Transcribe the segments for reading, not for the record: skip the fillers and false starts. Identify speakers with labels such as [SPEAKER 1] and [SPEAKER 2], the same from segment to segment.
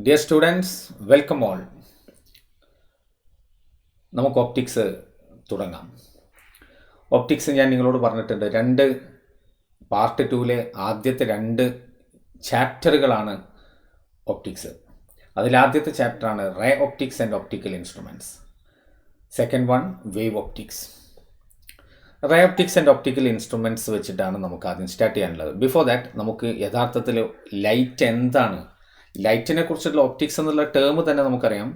[SPEAKER 1] Dear students, welcome all. നമുക്ക് optics തുടങ്ങാം. Optics ഞാൻ നിങ്ങളോട് പറഞ്ഞിട്ടുണ്ട്. പാർട്ട് 2 ആദ്യത്തെ 2 ചാപ്റ്ററുകളാണ് ഒപ്റ്റിക്സ്. അതിലാദ്യത്തെ ചാപ്റ്ററാണ് ray optics and optical instruments. Second one wave optics. Ray optics and optical instruments വെച്ചിട്ടാണ് നമുക്ക് ആദ്യം സ്റ്റാർട്ട് ചെയ്യാനുള്ളത്. ബിഫോർ ദാറ്റ് നമുക്ക് യഥാർത്ഥത്തിൽ ലൈറ്റ് എന്താണ്, ലൈറ്റിനെ കുറിച്ചുള്ള ഒപ്റ്റിക്സ് എന്നുള്ള ടേം തന്നെ നമുക്കറിയാം.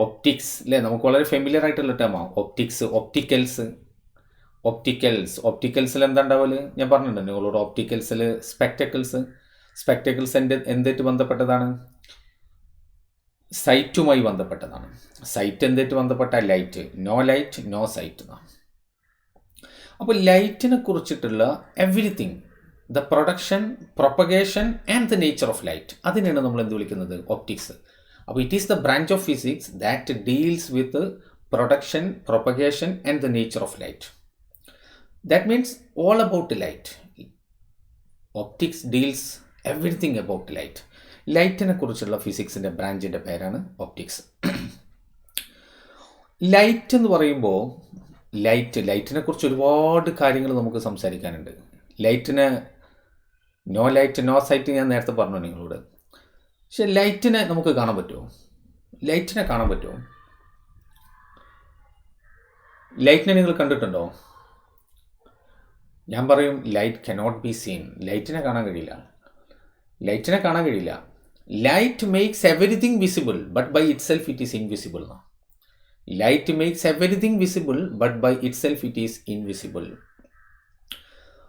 [SPEAKER 1] ഒപ്റ്റിക്സ് അല്ലേ, നമുക്ക് വളരെ ഫെമിലിയർ ആയിട്ടുള്ള ടേമാണ് ഒപ്റ്റിക്സ്. ഒപ്റ്റിക്കൽസിൽ എന്താ ഉണ്ടാവല് ഞാൻ പറഞ്ഞിട്ടുണ്ട് നിങ്ങളോട്. ഒപ്റ്റിക്കൽസിൽ സ്പെക്ടക്കിൾസ് എന്തായിട്ട് ബന്ധപ്പെട്ടതാണ്? സൈറ്റുമായി ബന്ധപ്പെട്ടതാണ്. സൈറ്റ് എന്തായിട്ട് ബന്ധപ്പെട്ട ലൈറ്റ്, നോ സൈറ്റ് എന്നാണ്. അപ്പോൾ ലൈറ്റിനെ കുറിച്ചിട്ടുള്ള everything, the production, propagation and the nature of light, അതിനെയാണ് നമ്മൾ എന്ത് വിളിക്കുന്നത്? ഒപ്റ്റിക്സ്. അപ്പോൾ it is the branch of physics that deals with production, propagation and the nature of light. That means all about light. Optics deals everything about light. ലൈറ്റിനെ കുറിച്ചുള്ള ഫിസിക്സിൻ്റെ ബ്രാഞ്ചിൻ്റെ പേരാണ് optics. Light എന്ന് പറയുമ്പോൾ ലൈറ്റിനെ കുറിച്ച് ഒരുപാട് കാര്യങ്ങൾ നമുക്ക് സംസാരിക്കാനുണ്ട്. ലൈറ്റിന് നോ ലൈറ്റ്, നോ സൈറ്റ് ഞാൻ നേരത്തെ പറഞ്ഞു നിങ്ങളോട്. പക്ഷെ ലൈറ്റിനെ നമുക്ക് കാണാൻ പറ്റുമോ? ലൈറ്റിനെ നിങ്ങൾ കണ്ടിട്ടുണ്ടോ? ഞാൻ പറയും ലൈറ്റ് കനോട്ട് ബി സീൻ. ലൈറ്റിനെ കാണാൻ കഴിയില്ല. Light makes everything visible but by itself it is invisible. Light makes everything visible but by itself it is invisible.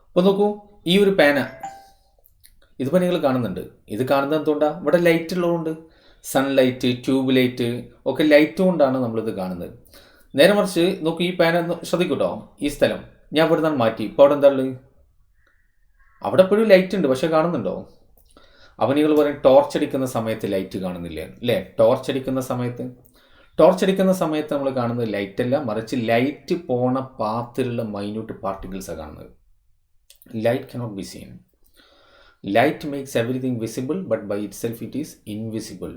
[SPEAKER 1] അപ്പോൾ നോക്കൂ, ഈ ഒരു പേന ഇതിപ്പോൾ നിങ്ങൾ കാണുന്നുണ്ട്. ഇത് കാണുന്നത് എന്തുകൊണ്ടാണ്? ഇവിടെ ലൈറ്റ് ഉള്ളതുകൊണ്ട്. സൺലൈറ്റ്, ട്യൂബ് ലൈറ്റ് ഒക്കെ ലൈറ്റ് കൊണ്ടാണ് നമ്മളിത് കാണുന്നത്. നേരെ മറിച്ച് നോക്കൂ, ഈ പേന ശ്രദ്ധിക്കൂട്ടോ. ഈ സ്ഥലം ഞാൻ ഇവിടെ നിന്നാണ് മാറ്റി. ഇപ്പോൾ അവിടെ എന്താ ഉള്ളത്? അവിടെ എപ്പോഴും ലൈറ്റ് ഉണ്ട്, പക്ഷെ കാണുന്നുണ്ടോ? അപ്പോൾ നിങ്ങൾ പറയും ടോർച്ച് അടിക്കുന്ന സമയത്ത് ലൈറ്റ് കാണുന്നില്ലേ അല്ലേ? ടോർച്ച് അടിക്കുന്ന സമയത്ത് നമ്മൾ കാണുന്നത് ലൈറ്റ് അല്ല, മറിച്ച് ലൈറ്റ് പോണ പാത്തിലുള്ള മൈന്യൂട്ട് പാർട്ടിക്കിൾസാണ് കാണുന്നത്. Light cannot be seen. Light makes everything visible but by itself it is invisible.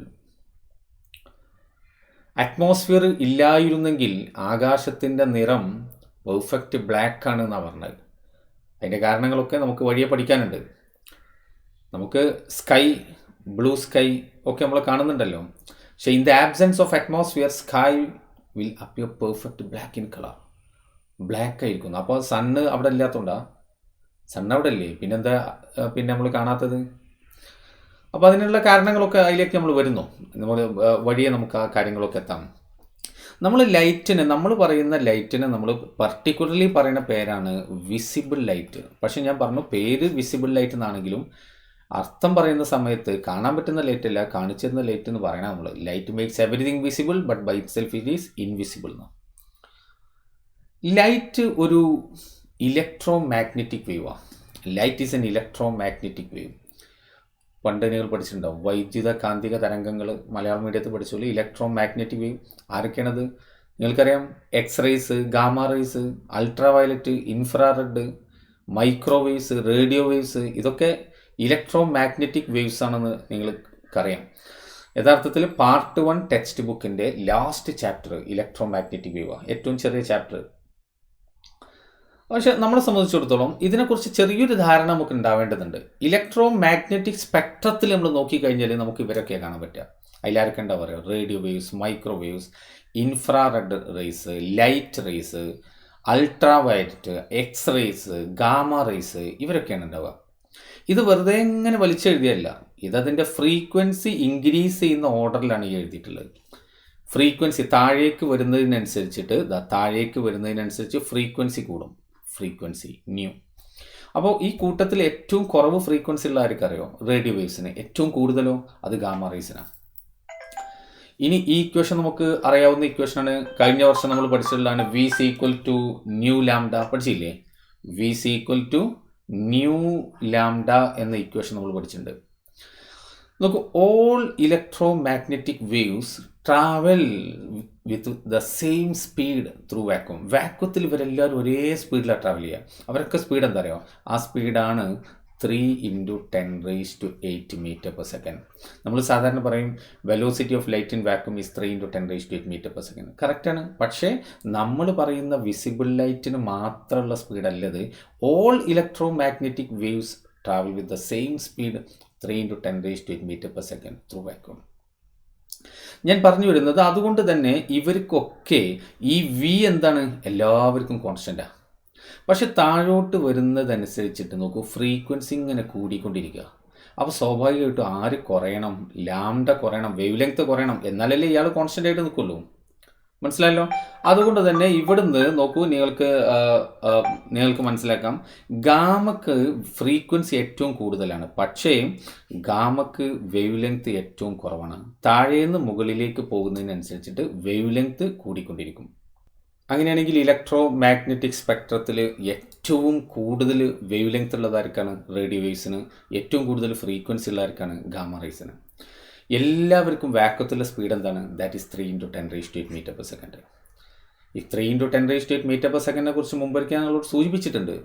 [SPEAKER 1] Atmosphere ഇല്ലായിരുന്നെങ്കിൽ ആകാശത്തിൻ്റെ നിറം പെർഫെക്റ്റ് ബ്ലാക്ക് ആണ് എന്നാണ് പറഞ്ഞത്. അതിൻ്റെ കാരണങ്ങളൊക്കെ നമുക്ക് വഴിയെ പഠിക്കാനുണ്ട്. നമുക്ക് ബ്ലൂ സ്കൈ ഒക്കെ നമ്മൾ കാണുന്നുണ്ടല്ലോ. പക്ഷേ in the absence of atmosphere sky will appear perfect black in colour. Black ആയിരിക്കുന്നു. അപ്പോൾ സണ്ണ് അവിടെ ഇല്ലാത്തതുകൊണ്ടാ? സണ്ണ് അവിടെ ഇല്ലേ, പിന്നെന്താ പിന്നെ നമ്മൾ കാണാത്തത്? അപ്പോൾ അതിനുള്ള കാരണങ്ങളൊക്കെ അതിലേക്ക് നമ്മൾ വരുന്നു. നമ്മൾ വഴിയെ നമുക്ക് ആ കാര്യങ്ങളൊക്കെ എത്താം. നമ്മൾ പറയുന്ന ലൈറ്റിന് നമ്മൾ പർട്ടിക്കുലർലി പറയുന്ന പേരാണ് വിസിബിൾ ലൈറ്റ്. പക്ഷെ ഞാൻ പറഞ്ഞു പേര് വിസിബിൾ ലൈറ്റ് എന്നാണെങ്കിലും അർത്ഥം പറയുന്ന സമയത്ത് കാണാൻ പറ്റുന്ന ലൈറ്റ് അല്ല, കാണിച്ചിരുന്ന ലൈറ്റ് എന്ന് പറയണം നമ്മൾ. Light makes everything visible but by itself it is invisible എന്ന്. ലൈറ്റ് ഒരു ഇലക്ട്രോ മാഗ്നറ്റിക് വേവാണ്. Light is an electromagnetic wave. പണ്ട് നിങ്ങൾ പഠിച്ചിട്ടുണ്ടാവും വൈദ്യുത കാന്തിക തരംഗങ്ങൾ. മലയാളം മീഡിയത്തിൽ പഠിച്ചോളൂ. ഇലക്ട്രോ മാഗ്നറ്റിക് വേവ് ആരൊക്കെയാണത്? നിങ്ങൾക്കറിയാം. X rays, gamma rays, ultraviolet, infrared, microwaves, radio waves, ഇതൊക്കെ ഇലക്ട്രോ മാഗ്നറ്റിക് വേവ്സ് ആണെന്ന് നിങ്ങൾക്കറിയാം. യഥാർത്ഥത്തിൽ പാർട്ട് 1 ടെക്സ്റ്റ് ബുക്കിൻ്റെ ലാസ്റ്റ് ചാപ്റ്റർ ഇലക്ട്രോ മാഗ്നറ്റിക് വേവാണ്. ഏറ്റവും ചെറിയ ചാപ്റ്റർ. പക്ഷെ നമ്മളെ സംബന്ധിച്ചിടത്തോളം ഇതിനെക്കുറിച്ച് ചെറിയൊരു ധാരണ നമുക്ക് ഉണ്ടാവേണ്ടതുണ്ട്. ഇലക്ട്രോ മാഗ്നറ്റിക് സ്പെക്ട്രത്തിൽ നമ്മൾ നോക്കിക്കഴിഞ്ഞാൽ നമുക്ക് ഇവരൊക്കെ കാണാൻ പറ്റുക. അതിലാരൊക്കെ ഉണ്ടാവുക പറയുക? Radio waves, microwaves, infrared rays, light rays, ultraviolet, x rays, gamma rays, ഇവരൊക്കെയാണ് ഉണ്ടാവുക. ഇത് വെറുതെ ഇങ്ങനെ വലിച്ചെഴുതിയല്ല. ഇതതിൻ്റെ ഫ്രീക്വൻസി ഇൻക്രീസ് ചെയ്യുന്ന ഓർഡറിലാണ് ഈ എഴുതിയിട്ടുള്ളത്. ഫ്രീക്വൻസി താഴേക്ക് വരുന്നതിനനുസരിച്ച് ഫ്രീക്വൻസി കൂടും. Frequency new. അപ്പോൾ ഈ കൂട്ടത്തിൽ ഏറ്റവും കുറവ് ഫ്രീക്വൻസി ഉള്ള ആർക്കറിയോ? റേഡിയോ വേവ്സിന്. ഏറ്റവും കൂടുതലോ? അത് ഗാമ റേസിനാണ്. ഇനി ഈ ഇക്വേഷൻ നമുക്ക് അറിയാവുന്ന ഇക്വേഷനാണ്. കഴിഞ്ഞ വർഷം നമ്മൾ പഠിച്ചിട്ടുള്ളതാണ്. V C equal to nu lambda. പഠിച്ചില്ലേ? V C equal to nu lambda എന്ന ഇക്വേഷൻ നമ്മൾ പഠിച്ചിട്ടുണ്ട്. നോക്കൂ, all electromagnetic waves travel with the same speed through vacuum. വാക്വത്തിൽ ഇവരെല്ലാവരും ഒരേ സ്പീഡിലാണ് ട്രാവൽ ചെയ്യുക. അവരൊക്കെ സ്പീഡ് എന്താ അറിയോ? ആ സ്പീഡാണ് 3 × 10⁸ മീറ്റർ പെർ സെക്കൻഡ്. നമ്മൾ സാധാരണ പറയും velocity of light in vacuum is 3 × 10⁸ metre per second. കറക്റ്റാണ്. പക്ഷേ നമ്മൾ പറയുന്ന വിസിബിൾ ലൈറ്റിന് മാത്രമുള്ള സ്പീഡല്ലത്. All electromagnetic waves travel with the same speed 3 × 10⁸ metre per second through vacuum. ഞാൻ പറഞ്ഞു വരുന്നത് അതുകൊണ്ട് തന്നെ ഇവർക്കൊക്കെ ഈ വി എന്താണ്, എല്ലാവർക്കും കോൺസ്റ്റൻ്റാണ്. പക്ഷെ താഴോട്ട് വരുന്നതനുസരിച്ചിട്ട് നോക്കൂ, ഫ്രീക്വൻസി ഇങ്ങനെ കൂടിക്കൊണ്ടിരിക്കുക. അപ്പോൾ സ്വാഭാവികമായിട്ടും ആര് കുറയണം? ലാംഡ കുറയണം, വേവ് ലെങ്ത് കുറയണം, എന്നാലല്ലേ ഇയാൾ കോൺസ്റ്റൻ്റ് ആയിട്ട് നിൽക്കുള്ളൂ. മനസ്സിലായല്ലോ? അതുകൊണ്ട് തന്നെ ഇവിടുന്ന് നോക്കൂ, നിങ്ങൾക്ക് മനസ്സിലാക്കാം ഗാമക്ക് ഫ്രീക്വൻസി ഏറ്റവും കൂടുതലാണ്, പക്ഷേ ഗാമക്ക് വേവ് ലെങ്ത് ഏറ്റവും കുറവാണ്. താഴേന്ന് മുകളിലേക്ക് പോകുന്നതിനനുസരിച്ചിട്ട് വേവ് ലെങ്ത് കൂടിക്കൊണ്ടിരിക്കും. അങ്ങനെയാണെങ്കിൽ ഇലക്ട്രോ മാഗ്നറ്റിക് സ്പെക്ട്രത്തിൽ ഏറ്റവും കൂടുതൽ വേവ് ലെങ്ത് ഉള്ളതാർക്കാണ്? റേഡിയോ വേവ്സിന്. ഏറ്റവും കൂടുതൽ ഫ്രീക്വൻസി ഉള്ളതാർക്കാണ്? ഗാമ റേസിന്. എല്ലാവർക്കും വാക്വത്തിലെ സ്പീഡ് എന്താണ്? That is 3 × 10⁸ metre per second. ഈ 3 × 10⁸ മീറ്റർ പെർ സെക്കൻഡിനെ കുറിച്ച് മുമ്പൊരിക്കൽ ഞങ്ങളോട് സൂചിപ്പിച്ചിട്ടുണ്ട്.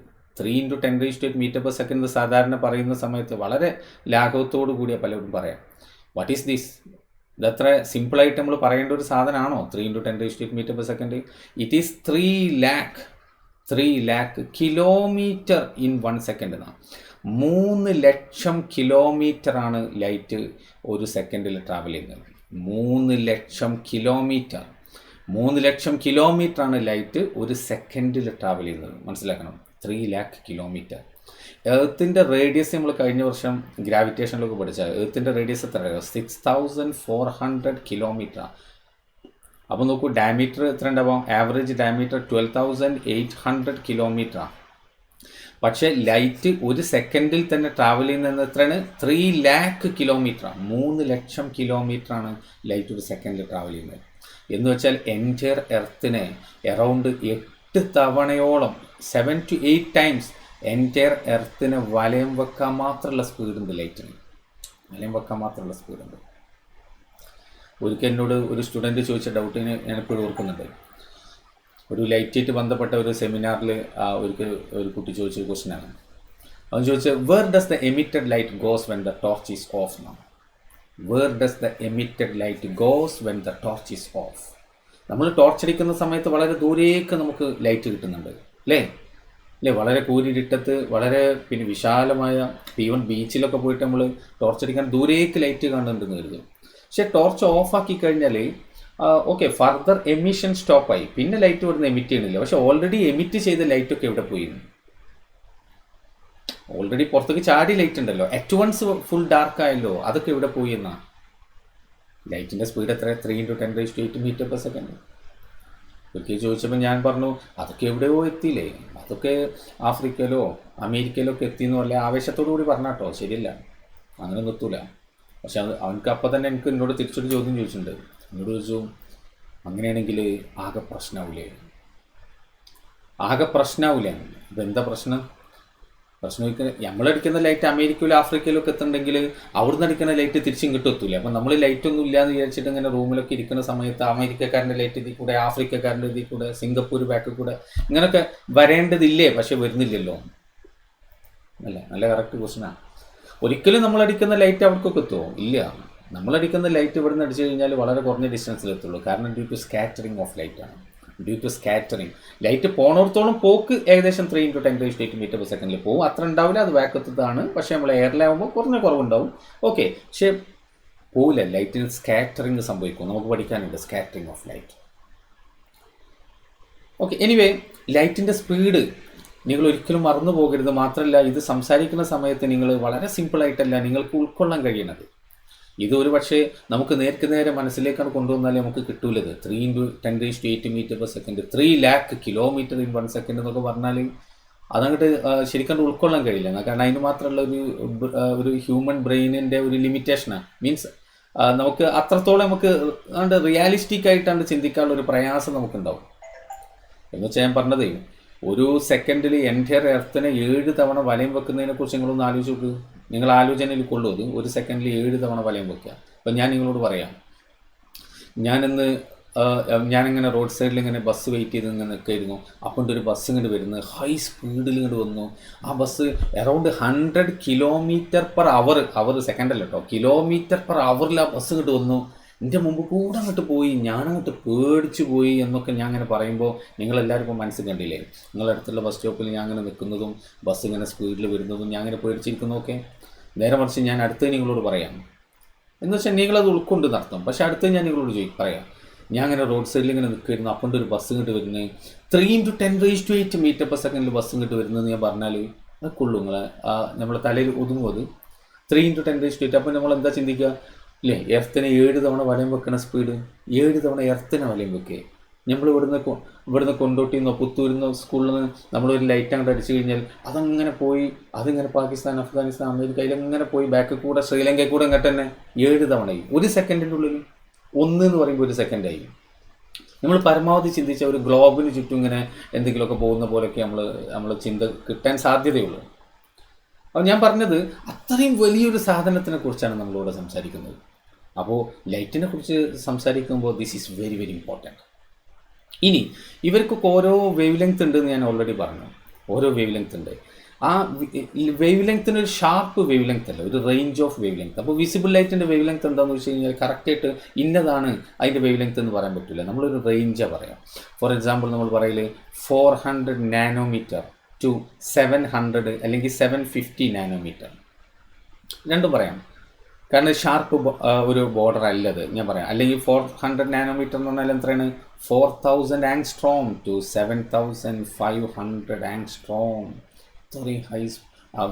[SPEAKER 1] 3 × 10⁸ മീറ്റർ പെർ സെക്കൻഡ് സാധാരണ പറയുന്ന സമയത്ത് വളരെ ലാഘവത്തോടു കൂടിയ പലരും പറയാം. What is this? ഇതത്ര സിമ്പിളായിട്ട് നമ്മൾ പറയേണ്ട ഒരു സാധനമാണോ 3 × 10⁸ metre per second? It is 3 lakh kilometre in 1 second എന്നാണ്. 3 ലക്ഷം കിലോമീറ്ററാണ് ലൈറ്റ് ഒരു സെക്കൻഡിൽ ട്രാവൽ ചെയ്യുന്നത്. 3 ലക്ഷം കിലോമീറ്റർ. 3 ലക്ഷം കിലോമീറ്ററാണ് ലൈറ്റ് ഒരു സെക്കൻഡിൽ ട്രാവൽ ചെയ്യുന്നത്. മനസ്സിലാക്കണം, 3 lakh കിലോമീറ്റർ. എർത്തിൻ്റെ റേഡിയസ് നമ്മൾ കഴിഞ്ഞ വർഷം ഗ്രാവിറ്റേഷനിലൊക്കെ പഠിച്ചാൽ എർത്തിൻ്റെ റേഡിയസ് എത്രയാണ്? 6400 കിലോമീറ്ററാണ്. അപ്പോൾ നോക്കൂ, ഡയമീറ്റർ എത്ര ഉണ്ടാവും? ആവറേജ് ഡയമീറ്റർ 12800 കിലോമീറ്ററാണ്. പക്ഷേ ലൈറ്റ് ഒരു സെക്കൻഡിൽ തന്നെ ട്രാവൽ ചെയ്യുന്നത് എത്രയാണ്? 3 lakh കിലോമീറ്ററാണ്. 3 ലക്ഷം കിലോമീറ്ററാണ് ലൈറ്റ് ഒരു സെക്കൻഡിൽ ട്രാവൽ ചെയ്യുന്നത്. എന്ന് വെച്ചാൽ എൻറ്റയർ എർത്തിനെ അറൗണ്ട് 8 തവണയോളം 7 to 8 times എൻറ്റയർ എർത്തിനെ വലയം വെക്കാൻ മാത്രമുള്ള സ്പീഡുണ്ട് ലൈറ്റിന്. വലയം വെക്കാൻ മാത്രമുള്ള സ്പീഡുണ്ട്. ഒരിക്കൽ എന്നോട് ഒരു സ്റ്റുഡൻറ്റ് ചോദിച്ച ഡൗട്ടിന് ഞാനിപ്പോഴും ഓർക്കുന്നുണ്ട്. ഒരു ലൈറ്റായിട്ട് ബന്ധപ്പെട്ട ഒരു സെമിനാറിൽ ഒരു കുട്ടി ചോദിച്ചൊരു ക്വസ്റ്റ്യനാണ്. അവൻ ചോദിച്ചത്, where does the emitted light goes when the torch is off എന്നാണ്. Where does the emitted light goes when the torch is off? നമ്മൾ ടോർച്ച് അടിക്കുന്ന സമയത്ത് വളരെ ദൂരേക്ക് നമുക്ക് ലൈറ്റ് കിട്ടുന്നുണ്ട്, അല്ലേ? വളരെ കൂരിരുട്ടത്ത് വളരെ വിശാലമായ ഈവൻ ബീച്ചിലൊക്കെ പോയിട്ട് നമ്മൾ ടോർച്ച് അടിക്കാൻ ദൂരേക്ക് ലൈറ്റ് കാണുന്നുണ്ടെന്ന് കരുതും. പക്ഷേ ടോർച്ച് ഓഫാക്കി കഴിഞ്ഞാൽ ഓക്കെ, ഫർദർ എമിഷൻ സ്റ്റോപ്പായി, പിന്നെ ലൈറ്റ് ഇവിടുന്ന് എമിറ്റ് ചെയ്യണില്ല. പക്ഷെ ഓൾറെഡി എമിറ്റ് ചെയ്ത ലൈറ്റൊക്കെ എവിടെ പോയിരുന്നു? ഓൾറെഡി പുറത്തേക്ക് ചാടി ലൈറ്റ് ഉണ്ടല്ലോ, അറ്റ് വൺസ് ഫുൾ ഡാർക്ക് ആയല്ലോ, അതൊക്കെ എവിടെ പോയി എന്നാ? ലൈറ്റിൻ്റെ സ്പീഡ് എത്ര? 3 × 10⁸ മീറ്റർ പെർ സെക്കൻഡ്. ഒരിക്കൽ ചോദിച്ചപ്പോൾ ഞാൻ പറഞ്ഞു, അതൊക്കെ എവിടെയോ എത്തിയില്ലേ, അതൊക്കെ ആഫ്രിക്കയിലോ അമേരിക്കയിലോ ഒക്കെ എത്തിയെന്ന് പറഞ്ഞാൽ ആവേശത്തോടു കൂടി പറഞ്ഞാട്ടോ, ശരിയല്ല, അങ്ങനെ നിർത്തൂല. പക്ഷെ അവനക്ക് അപ്പം തന്നെ എന്നോട് തിരിച്ചൊരു ചോദ്യം ചോദിച്ചിട്ടുണ്ട്. എന്നോട് ചോദിച്ചു, അങ്ങനെയാണെങ്കിൽ ആകെ പ്രശ്നമാവില്ലേ? ഇപ്പം എന്താ പ്രശ്നം? നമ്മളടിക്കുന്ന ലൈറ്റ് അമേരിക്കയിലോ ആഫ്രിക്കയിലോ ഒക്കെ എത്തുന്നുണ്ടെങ്കിൽ അവിടുന്ന് അടിക്കുന്ന ലൈറ്റ് തിരിച്ചും ഇങ്ങോട്ട് എത്തൂല. അപ്പം നമ്മൾ ലൈറ്റൊന്നും ഇല്ലാന്ന് വിചാരിച്ചിട്ട് ഇങ്ങനെ റൂമിലൊക്കെ ഇരിക്കുന്ന സമയത്ത് അമേരിക്കക്കാരൻ്റെ ലൈറ്റ് ഇതിൽ കൂടെ, ആഫ്രിക്കക്കാരൻ്റെ ഇതിൽ കൂടെ, സിംഗപ്പൂർ ബാക്കിൽ കൂടെ ഇങ്ങനെയൊക്കെ വരേണ്ടതില്ലേ? പക്ഷെ വരുന്നില്ലല്ലോ. അല്ലേ? നല്ല കറക്റ്റ് ക്വസ്റ്റ്യനാണ്. ഒരിക്കലും നമ്മളടിക്കുന്ന ലൈറ്റ് അവർക്കൊക്കെ എത്തുമോ? ഇല്ല. നമ്മളടിക്കുന്ന ലൈറ്റ് ഇവിടുന്ന് അടിച്ചു കഴിഞ്ഞാൽ വളരെ കുറഞ്ഞ ഡിസ്റ്റൻസിലെത്തുള്ളൂ. കാരണം ഡ്യൂ ടു സ്കാറ്ററിങ് ഓഫ് ലൈറ്റാണ്. ലൈറ്റ് പോണോടത്തോളം പോക്ക് ഏകദേശം 3 × 10⁸ മീറ്റർ പെർ സെക്കൻഡിൽ പോകും. അത്ര ഉണ്ടാവില്ല, അത് വാക്കത്താണ്. പക്ഷേ നമ്മൾ എയറിലാവുമ്പോൾ കുറവുണ്ടാവും. ഓക്കെ, പക്ഷേ പോവില്ല, ലൈറ്റിന് സ്കാറ്ററിങ് സംഭവിക്കും. നമുക്ക് പഠിക്കാനുണ്ട് scattering of light. Okay, anyway, ലൈറ്റിൻ്റെ സ്പീഡ് നിങ്ങൾ ഒരിക്കലും മറന്നു പോകരുത്. മാത്രമല്ല, ഇത് സംസാരിക്കുന്ന സമയത്ത് നിങ്ങൾ വളരെ സിമ്പിളായിട്ടല്ല നിങ്ങൾക്ക് ഉൾക്കൊള്ളാൻ കഴിയുന്നത്. ഇതൊരു പക്ഷേ നമുക്ക് നേരെ മനസ്സിലേക്കാണ് കൊണ്ടുവന്നാലേ നമുക്ക് കിട്ടൂലത്. 3 × 10⁸ metre per second, 3 lakh kilometre in 1 second എന്നൊക്കെ പറഞ്ഞാൽ അതങ്ങോട്ട് ശരിക്കും ഉൾക്കൊള്ളാൻ കഴിയില്ല. കാരണം അതിന് മാത്രമുള്ള ഒരു ഹ്യൂമൻ ബ്രെയിനിൻ്റെ ഒരു ലിമിറ്റേഷനാണ്. മീൻസ് നമുക്ക് അത്രത്തോളം നമുക്ക് റിയാലിസ്റ്റിക് ആയിട്ടാണ് ചിന്തിക്കാനുള്ള ഒരു പ്രയാസം നമുക്കുണ്ടാവും. എന്ന് വെച്ചാൽ ഞാൻ പറഞ്ഞത്, ഒരു സെക്കൻഡിൽ എൻറ്റയർ എർത്തിനെ 7 തവണ വലയം വെക്കുന്നതിനെ കുറിച്ച് നിങ്ങളൊന്ന് ആലോചിച്ച് നോക്ക്. നിങ്ങൾ ആലോചനയിൽ കൊള്ളൂ. അത് ഒരു സെക്കൻഡിൽ 7 തവണ വലയം വെക്കുക. അപ്പം ഞാൻ നിങ്ങളോട് പറയാം, ഞാനിന്ന് ഞാനിങ്ങനെ റോഡ് സൈഡിൽ ഇങ്ങനെ ബസ് വെയിറ്റ് ചെയ്ത് ഇങ്ങനെ നിൽക്കായിരുന്നു. അപ്പോൾ ഒരു ബസ് ഇങ്ങോട്ട് വരുന്നത് ഹൈ സ്പീഡിൽ ഇങ്ങോട്ട് വന്നു. ആ ബസ് അറൗണ്ട് 100 km/h, സെക്കൻഡല്ല കേട്ടോ, km/h ആ ബസ് ഇങ്ങോട്ട് വന്നു. എൻ്റെ മുമ്പ് കൂടെ അങ്ങോട്ട് പോയി. ഞാനങ്ങോട്ട് പേടിച്ച് പോയി എന്നൊക്കെ ഞാൻ അങ്ങനെ പറയുമ്പോൾ നിങ്ങളെല്ലാവരും ഇപ്പോൾ മനസ്സിൽ കണ്ടില്ലേ? നിങ്ങളുടെ അടുത്തുള്ള ബസ് സ്റ്റോപ്പിൽ ഞാൻ അങ്ങനെ നിൽക്കുന്നതും ബസ് ഇങ്ങനെ സ്പീഡിൽ വരുന്നതും ഞാൻ അങ്ങനെ പേടിച്ചിരിക്കുന്നതൊക്കെ. നേരെ മറിച്ച് ഞാൻ അടുത്ത് നിങ്ങളോട് പറയാം എന്ന് വെച്ചാൽ നിങ്ങളത് ഉൾക്കൊണ്ട് നടത്തും. പക്ഷേ അടുത്ത് ഞാൻ നിങ്ങളോട് പറയാം, ഞാൻ അങ്ങനെ റോഡ് സൈഡിൽ ഇങ്ങനെ നിൽക്കുമായിരുന്നു. അപ്പോൾ ഒരു ബസ് ഇങ്ങോട്ട് വരുന്നത് 3 × 10⁸ m/s ബസ് ഇങ്ങോട്ട് വരുന്നത് ഞാൻ പറഞ്ഞാൽ അത് കൊള്ളു നിങ്ങളെ നമ്മളെ തലയിൽ ഒതുങ്ങും. അത് 3 × 10⁸. അപ്പോൾ നമ്മൾ എന്താ ചിന്തിക്കുക ഇല്ലേ? എർത്തിനെ 7 തവണ വലയം വെക്കണ സ്പീഡ്, 7 തവണ എർത്തിനെ വലയം വെക്കേ. നമ്മൾ ഇവിടുന്ന് കൊണ്ടോട്ടിൽ നിന്നോ പുത്തൂരിൽ നിന്നോ സ്കൂളിൽ നിന്ന് നമ്മളൊരു ലൈറ്റ് അങ്ങോട്ട് അടിച്ചു കഴിഞ്ഞാൽ അതങ്ങനെ പോയി, അതിങ്ങനെ പാകിസ്ഥാൻ, അഫ്ഗാനിസ്ഥാൻ, അമേരിക്ക ഇതിലങ്ങനെ പോയി ബാക്കിൽ കൂടെ ശ്രീലങ്കയിൽ കൂടെ ഇങ്ങോട്ട് തന്നെ 7 തവണയായി. 1 സെക്കൻഡിൻ്റെ ഉള്ളിൽ 1 എന്ന് പറയുമ്പോൾ 1 സെക്കൻഡായി. നമ്മൾ പരമാവധി ചിന്തിച്ച ഒരു ഗ്ലോബിന് ചുറ്റും ഇങ്ങനെ എന്തെങ്കിലുമൊക്കെ പോകുന്ന പോലെയൊക്കെ നമ്മൾ ചിന്ത കിട്ടാൻ സാധ്യതയുള്ളൂ. അപ്പോൾ ഞാൻ പറഞ്ഞത് അത്രയും വലിയൊരു സാധനത്തിനെ കുറിച്ചാണ് നമ്മളിവിടെ സംസാരിക്കുന്നത്. അപ്പോൾ ലൈറ്റിനെ കുറിച്ച് സംസാരിക്കുമ്പോൾ this is very very important. ഇനി ഇവർക്കൊക്കെ ഓരോ വേവ് ലെങ്ത് ഉണ്ട് എന്ന് ഞാൻ ഓൾറെഡി പറഞ്ഞു. ഓരോ വേവ് ലെങ്ത് ഉണ്ട്. ആ വേവ് ലെങ്ത്തിന് ഒരു ഷാർപ്പ് വേവ് ലെങ്ത് അല്ല, ഒരു റേഞ്ച് ഓഫ് വേവ് ലെങ്ത്. അപ്പോൾ വിസിബിൾ ലൈറ്റിൻ്റെ വേവ് ലെങ്ത് എന്താണെന്ന് വെച്ച് കഴിഞ്ഞാൽ കറക്റ്റായിട്ട് ഇന്നതാണ് അതിൻ്റെ വേവ് ലെങ്ത് എന്ന് പറയാൻ പറ്റില്ല. നമ്മളൊരു റേഞ്ചാണ് പറയാം. ഫോർ എക്സാമ്പിൾ നമ്മൾ പറയല് 400 നാനോമീറ്റർ ടു 700 അല്ലെങ്കിൽ 750 നാനോമീറ്റർ രണ്ടും പറയാം. കാരണം ഷാർപ്പ് ഒരു ബോർഡർ അല്ലത് ഞാൻ പറയാം. അല്ലെങ്കിൽ 400 നാനോമീറ്റർ എന്ന് പറഞ്ഞാൽ എത്രയാണ്? 4000 ആങ്സ്ട്രോം ടു 7500 ആങ്സ്ട്രോം. ഇത്രയും ഹൈ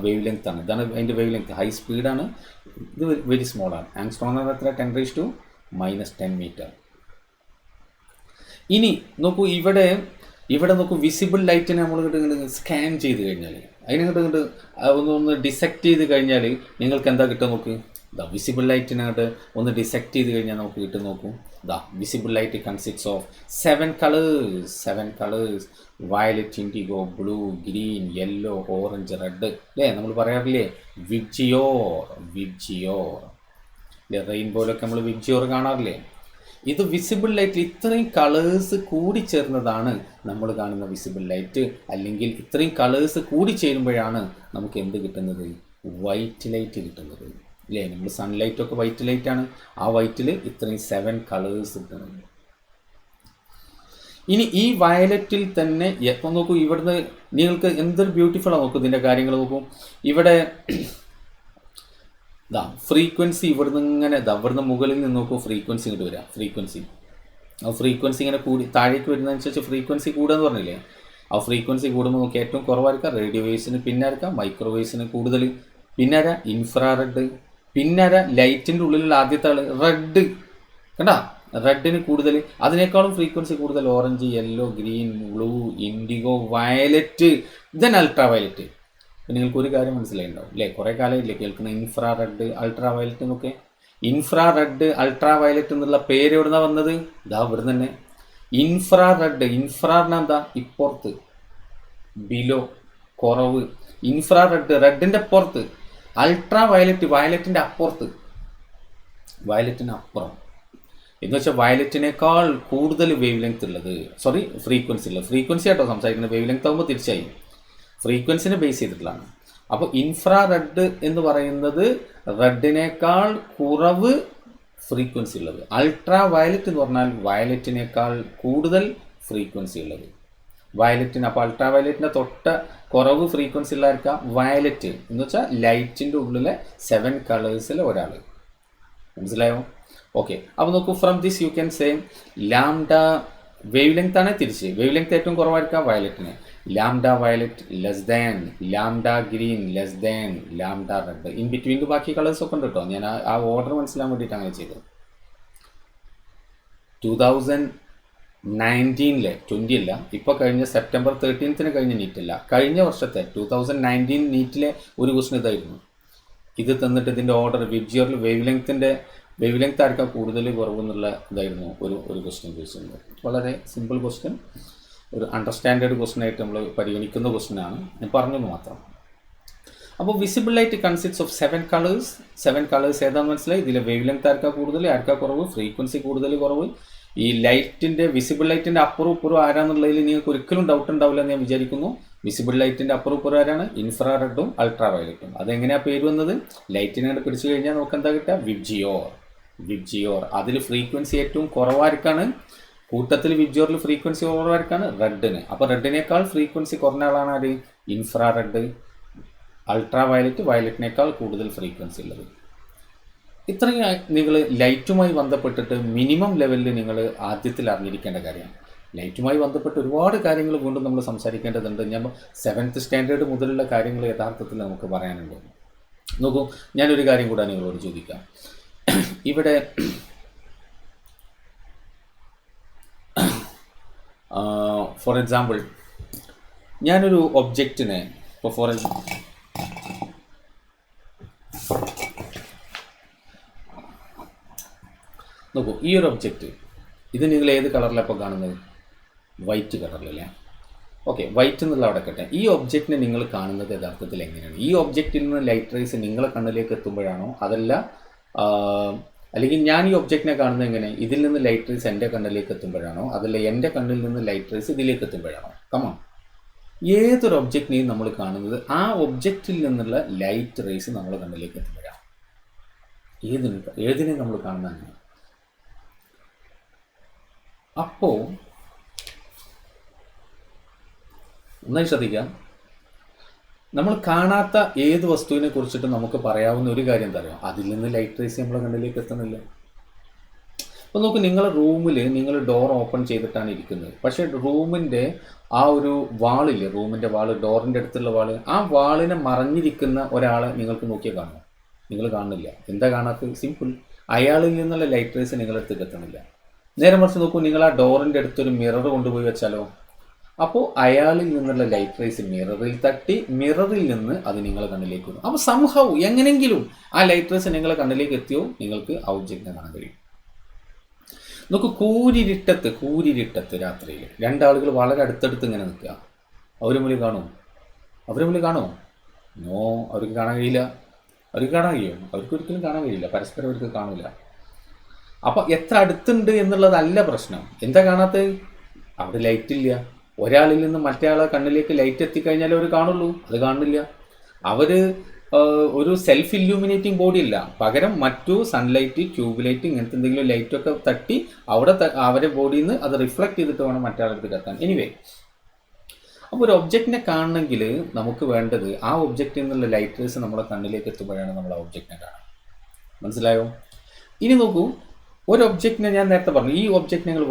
[SPEAKER 1] വേവ് ലെങ്ത് ആണ്. ഇതാണ് അതിൻ്റെ വേവ് ലെങ്ത്. ഹൈ സ്പീഡാണ്. ഇത് വെരി സ്മോളാണ്. ആങ്സ്ട്രോം എന്ന് പറഞ്ഞാൽ എത്ര? 10⁻⁻10 മീറ്റർ. ഇനി നോക്കൂ, ഇവിടെ നോക്കൂ, വിസിബിൾ ലൈറ്റിനെ നമ്മൾ ഇങ്ങോട്ട് സ്കാൻ ചെയ്ത് കഴിഞ്ഞാൽ, അതിനിങ്ങോട്ട് ഒന്ന് ഡിസെക്റ്റ് ചെയ്ത് കഴിഞ്ഞാൽ നിങ്ങൾക്ക് എന്താ കിട്ടുക നോക്ക്. ദാ വിസിബിൾ ലൈറ്റിനകത്ത് ഒന്ന് ഡിസെക്റ്റ് ചെയ്ത് കഴിഞ്ഞാൽ നമുക്ക് കിട്ടും. നോക്കൂ, ദാ visible light consists of 7 colours violet, IndiGo, blue, green, yellow, orange, red. അല്ലേ നമ്മൾ പറയാറില്ലേ വിബ്ജിയോർ റെയിൻബോയിലൊക്കെ നമ്മൾ വിബ്ജിയോർ കാണാറില്ലേ? ഇത് വിസിബിൾ ലൈറ്റിൽ ഇത്രയും കളേഴ്സ് കൂടി ചേർന്നതാണ് നമ്മൾ കാണുന്ന വിസിബിൾ ലൈറ്റ്. അല്ലെങ്കിൽ ഇത്രയും കളേഴ്സ് കൂടി ചേരുമ്പോഴാണ് നമുക്ക് എന്ത് കിട്ടുന്നത്? വൈറ്റ് ലൈറ്റ് കിട്ടുന്നത്. ഇല്ലേ? നമ്മൾ സൺലൈറ്റൊക്കെ വൈറ്റ് ലൈറ്റാണ്. ആ വൈറ്റിൽ ഇത്രയും 7 കളേഴ്സ് കിട്ടുന്നത്. ഇനി ഈ വയലറ്റിൽ തന്നെ എപ്പോൾ നോക്കൂ, ഇവിടുന്ന് നിങ്ങൾക്ക് എന്തൊരു ബ്യൂട്ടിഫുള്ളാണ് നോക്കൂ. ഇതിൻ്റെ കാര്യങ്ങൾ നോക്കൂ. ഇവിടെ ഫ്രീക്വൻസി ഇവിടുന്ന് മുകളിൽ നിന്ന് നോക്കൂ. ഫ്രീക്വൻസി ഇങ്ങോട്ട് വരിക. ഫ്രീക്വൻസി ഇങ്ങനെ കൂടി താഴേക്ക് വരുന്നതനുസരിച്ച് ഫ്രീക്വൻസി കൂടുക എന്ന് പറഞ്ഞില്ലേ? ആ ഫ്രീക്വൻസി കൂടുമ്പോൾ നോക്കി ഏറ്റവും കുറവായിരിക്കാം റേഡിയോ വേവ്സിന്, പിന്നെ ആയിരിക്കാം മൈക്രോവേവ്സിന് കൂടുതൽ, പിന്നെ ആരാ ഇൻഫ്രാറെഡ്, പിന്നെ ആരാ ലൈറ്റിൻ്റെ ഉള്ളിലുള്ള ആദ്യത്തെ ആൾ റെഡ്. കണ്ടാ? റെഡിന് കൂടുതൽ, അതിനേക്കാളും ഫ്രീക്വൻസി കൂടുതൽ orange, yellow, green, blue, IndiGo, violet, then ultra violet. അപ്പം നിങ്ങൾക്ക് ഒരു കാര്യം മനസ്സിലായിട്ടുണ്ടാവും അല്ലേ? കുറേ കാലമില്ലേ കേൾക്കുന്ന ഇൻഫ്രാ റെഡ്, അൾട്രാ വയലറ്റ് എന്നൊക്കെ. ഇൻഫ്രാ റെഡ്, അൾട്രാ വയലറ്റ് എന്നുള്ള പേര് എവിടെ നിന്നാണ് വന്നത്? ഇതാ ഇവിടെ തന്നെ. ഇൻഫ്രാ റെഡ്, ഇൻഫ്രാറിന് എന്താ? ഇപ്പുറത്ത്, ബിലോ, കുറവ്. ഇൻഫ്രാ റെഡ്, റെഡിൻ്റെ അപ്പുറത്ത്. അൾട്രാ വയലറ്റ്, വയലറ്റിൻ്റെ അപ്പുറത്ത്, വയലറ്റിന് അപ്പുറം. എന്ന് വെച്ചാൽ വയലറ്റിനേക്കാൾ കൂടുതൽ വേവ് ലെങ്ത് ഉള്ളത്, ഫ്രീക്വൻസി ഉള്ളത്. ഫ്രീക്വൻസി ആട്ടോ സംസാരിക്കുന്നത്. വേവ് ലെങ്ത് ആകുമ്പോൾ തീർച്ചയായും ഫ്രീക്വൻസിനെ ബേസ് ചെയ്തിട്ടുള്ളതാണ്. അപ്പോൾ ഇൻഫ്രാ റെഡ് എന്ന് പറയുന്നത് റെഡിനേക്കാൾ കുറവ് ഫ്രീക്വൻസി ഉള്ളത്. അൾട്രാ വയലറ്റ് എന്ന് പറഞ്ഞാൽ വയലറ്റിനേക്കാൾ കൂടുതൽ ഫ്രീക്വൻസി ഉള്ളത്. വയലറ്റിന്, അപ്പോൾ അൾട്രാ വയലറ്റിൻ്റെ തൊട്ട കുറവ് ഫ്രീക്വൻസി ഉള്ളതായിരിക്കാം വയലറ്റ്. എന്ന് വെച്ചാൽ ലൈറ്റിൻ്റെ ഉള്ളിലെ 7 കളേഴ്സിലെ ഒരാൾ. മനസ്സിലായോ? ഓക്കെ. അപ്പോൾ നോക്കൂ, from this you can say lambda wavelength ആണ്. തിരിച്ച് വേവ് ലെങ്ത് ഏറ്റവും കുറവായിരിക്കാം വയലറ്റിന്. Lambda violet less than lambda green less than lambda red. In between ബാക്കി കളേഴ്സൊക്കെ ഉണ്ട് കേട്ടോ. ഞാൻ ആ ഓർഡർ മനസ്സിലാൻ വേണ്ടിയിട്ട് അങ്ങനെ ചെയ്തത്. 2019 20 അല്ല, ഇപ്പോൾ കഴിഞ്ഞ September 13 കഴിഞ്ഞ നീറ്റല്ല, കഴിഞ്ഞ വർഷത്തെ 2019 നീറ്റിലെ ഒരു ക്വസ്റ്റൻ ഇതായിരുന്നു. ഇത് തന്നിട്ട് ഇതിൻ്റെ ഓർഡർ വിബ്ജിയോറിൽ വേവ് ലെങ്ത് ആയിരിക്കാം കൂടുതൽ കുറവെന്നുള്ള ഇതായിരുന്നു ഒരു ക്വസ്റ്റ്യൻ ചോദിച്ചിട്ടുണ്ട്. വളരെ സിമ്പിൾ ക്വസ്റ്റ്യൻ, ഒരു അണ്ടർസ്റ്റാൻഡേർഡ് ക്വസ്റ്റ്യൻ ആയിട്ട് നമ്മൾ പരിഗണിക്കുന്ന ക്വസ്റ്റ്യനാണ്. ഞാൻ പറഞ്ഞത് മാത്രം. അപ്പോൾ visible light consists of 7 colours. 7 colours ഏതാണെന്ന് മനസ്സിലായി. ഇതിലെ വേവ് ലെങ്ത് ആർക്കാ കൂടുതൽ, ആർക്കാ കുറവ്, ഫ്രീക്വൻസി കൂടുതൽ കുറവ്. ഈ ലൈറ്റിൻ്റെ വിസിബിൾ ലൈറ്റിൻ്റെ അപ്പുറവും ഇപ്പുറവും ആരാന്നുള്ളതിൽ നിങ്ങൾക്ക് ഒരിക്കലും ഡൗട്ട് ഉണ്ടാവില്ല എന്ന് ഞാൻ വിചാരിക്കുന്നു. വിസിബിൾ ലൈറ്റിൻ്റെ അപ്പുറവും ഇപ്പുറം ആരാണ്? ഇൻഫ്രാറെഡും അൾട്രാ വയലറ്റും. അതെങ്ങനെയാണ് പേര് വന്നത്? ലൈറ്റിനെ പിടിച്ചു കഴിഞ്ഞാൽ നമുക്ക് എന്താ കിട്ടുക? വിബ്ജിയോർ. അതിൽ ഫ്രീക്വൻസി ഏറ്റവും കുറവായിരിക്കാണ്. കൂട്ടത്തിൽ വിബ്ജിയോറിൽ ഫ്രീക്വൻസി കുറവായിരിക്കാണ് റെഡിന്. അപ്പോൾ റെഡിനേക്കാൾ ഫ്രീക്വൻസി കുറഞ്ഞ ആളാണ് ആര്? ഇൻഫ്രാറെഡ്. അൾട്രാ വയലറ്റിനേക്കാൾ കൂടുതൽ ഫ്രീക്വൻസി ഉള്ളത്. ഇത്രയും നിങ്ങൾ ലൈറ്റുമായി ബന്ധപ്പെട്ടിട്ട് മിനിമം ലെവലിൽ നിങ്ങൾ ആദ്യത്തിൽ അറിഞ്ഞിരിക്കേണ്ട കാര്യമാണ്. ലൈറ്റുമായി ബന്ധപ്പെട്ട് ഒരുപാട് കാര്യങ്ങൾ വീണ്ടും നമ്മൾ സംസാരിക്കേണ്ടതുണ്ട്. ഞാൻ 7th സ്റ്റാൻഡേർഡ് മുതലുള്ള കാര്യങ്ങൾ യഥാർത്ഥത്തിൽ നമുക്ക് പറയാനുണ്ട്. നോക്കൂ, ഞാനൊരു കാര്യം കൂടെ നിങ്ങളോട് ചോദിക്കാം. ഇവിടെ ഫോർ എക്സാമ്പിൾ ഞാനൊരു ഒബ്ജക്റ്റിനെ ഇപ്പോൾ നോക്കൂ, ഈ ഒരു ഒബ്ജക്റ്റ് ഇത് നിങ്ങൾ ഏത് കളറിലാണ് ഇപ്പോൾ കാണുന്നത്? വൈറ്റ് കളറിലല്ലേ? ഓക്കെ, വൈറ്റ് എന്നുള്ള അവിടെ കട്ടെ. ഈ ഒബ്ജക്റ്റിനെ നിങ്ങൾ കാണുന്നത് യഥാർത്ഥത്തിൽ എങ്ങനെയാണ്? ഈ ഒബ്ജക്റ്റിൽ നിന്ന് ലൈറ്റ് റേസ് നിങ്ങളെ കണ്ണിലേക്ക് എത്തുമ്പോഴാണോ, അതല്ല അല്ലെങ്കിൽ ഞാൻ ഈ ഒബ്ജക്റ്റിനെ കാണുന്നത് എങ്ങനെ? ഇതിൽ നിന്ന് ലൈറ്റ് റേസ് എൻ്റെ കണ്ണിലേക്ക് എത്തുമ്പോഴാണോ, അതല്ല എൻ്റെ കണ്ണിൽ നിന്ന് ലൈറ്റ് റേസ് ഇതിലേക്ക് എത്തുമ്പോഴാണോ? കമോൺ, ഏതൊരു ഒബ്ജക്റ്റിനെയും നമ്മൾ കാണുന്നത് ആ ഒബ്ജക്റ്റിൽ നിന്നുള്ള ലൈറ്റ് റേസ് നമ്മുടെ കണ്ണിലേക്ക് എത്തുമ്പോഴാണ്. ഏതിനെയും നമ്മൾ കാണുന്നത് അങ്ങനെ. അപ്പോൾ ഒന്നായി ശ്രദ്ധിക്കാം, നമ്മൾ കാണാത്ത ഏത് വസ്തുവിനെ കുറിച്ചിട്ട് നമുക്ക് പറയാവുന്ന ഒരു കാര്യം എന്താ പറയുക? അതിൽ നിന്ന് ലൈറ്റ് റേസ് നമ്മളെ കണ്ണിലേക്ക് എത്തുന്നില്ല. അപ്പോൾ നോക്ക്, നിങ്ങളുടെ റൂമിൽ നിങ്ങൾ ഡോർ ഓപ്പൺ ചെയ്തിട്ടാണ് ഇരിക്കുന്നത്. പക്ഷേ റൂമിൻ്റെ ആ ഒരു വാളില്ലേ, റൂമിൻ്റെ വാള്, ഡോറിൻ്റെ അടുത്തുള്ള വാള്, ആ വാളിനെ മറഞ്ഞിരിക്കുന്ന ഒരാളെ നിങ്ങൾക്ക് നോക്കിയാൽ കാണുമോ? നിങ്ങൾ കാണുന്നില്ല. എന്താ കാണാത്തത്? സിമ്പിൾ, അയാളിൽ നിന്നുള്ള ലൈറ്റ് റേസ് നിങ്ങളെടുത്ത് എത്തുന്നില്ല. നേരെ മറിച്ച് നോക്കൂ, നിങ്ങൾ ആ ഡോറിൻ്റെ അടുത്തൊരു മിറർ കൊണ്ടുപോയി വെച്ചാലോ, അപ്പോൾ അയാളിൽ നിന്നുള്ള ലൈറ്റ് റേസ് മിററിൽ തട്ടി, മിററിൽ നിന്ന് അത് നിങ്ങളെ കണ്ണിലേക്ക് വരും. അപ്പോൾ സംഭവം എങ്ങനെങ്കിലും ആ ലൈറ്റ് റേസ് നിങ്ങളെ കണ്ണിലേക്ക് എത്തിയോ നിങ്ങൾക്ക് ആ ഒബ്ജക്റ്റിനെ കാണാൻ കഴിയും. നോക്കൂ, കൂരിരുട്ടത്ത് രാത്രിയിൽ രണ്ടാളുകൾ വളരെ അടുത്തടുത്ത് ഇങ്ങനെ നിൽക്കുക. അവർ മുന്നിൽ കാണുമോ? നോ, അവർക്ക് കാണാൻ കഴിയില്ല. അവർക്ക് കാണാൻ കഴിയും? അവർക്ക് ഒരിക്കലും കാണാൻ കഴിയില്ല. പരസ്പരം അവർക്ക് കാണില്ല. അപ്പോൾ എത്ര അടുത്തുണ്ട് എന്നുള്ളതല്ല പ്രശ്നം. എന്താ കാണാത്തത്? അവിടെ ലൈറ്റ് ഇല്ല. ഒരാളിൽ നിന്ന് മറ്റേ ആളെ കണ്ണിലേക്ക് ലൈറ്റ് എത്തിക്കഴിഞ്ഞാലേ അവർ കാണുള്ളൂ. അത് കാണുന്നില്ല. അവർ ഒരു സെൽഫ് ഇല്യൂമിനേറ്റിംഗ് ബോഡി അല്ല, പകരം മറ്റു സൺലൈറ്റ്, ട്യൂബ് ലൈറ്റ്, ഇങ്ങനത്തെ എന്തെങ്കിലും ലൈറ്റൊക്കെ തട്ടി അവിടെ അവരുടെ ബോഡിയിൽ നിന്ന് അത് റിഫ്ലക്ട് ചെയ്തിട്ട് വേണം മറ്റേ എത്താൻ. എനിവേ, അപ്പോൾ ഒരു ഒബ്ജക്റ്റിനെ കാണണമെങ്കിൽ നമുക്ക് വേണ്ടത് ആ ഒബ്ജക്റ്റിൽ നിന്നുള്ള ലൈറ്റ് റേസ് നമ്മുടെ കണ്ണിലേക്ക് എത്തുമ്പോഴാണ് നമ്മൾ ആ ഒബ്ജക്റ്റിനെ കാണുക. മനസ്സിലായോ? ഇനി നോക്കൂ, ഒരു ഒബ്ജക്റ്റിനെ ഞാൻ നേരത്തെ പറഞ്ഞു, ഈ ഒബ്ജക്റ്റ് നിങ്ങൾ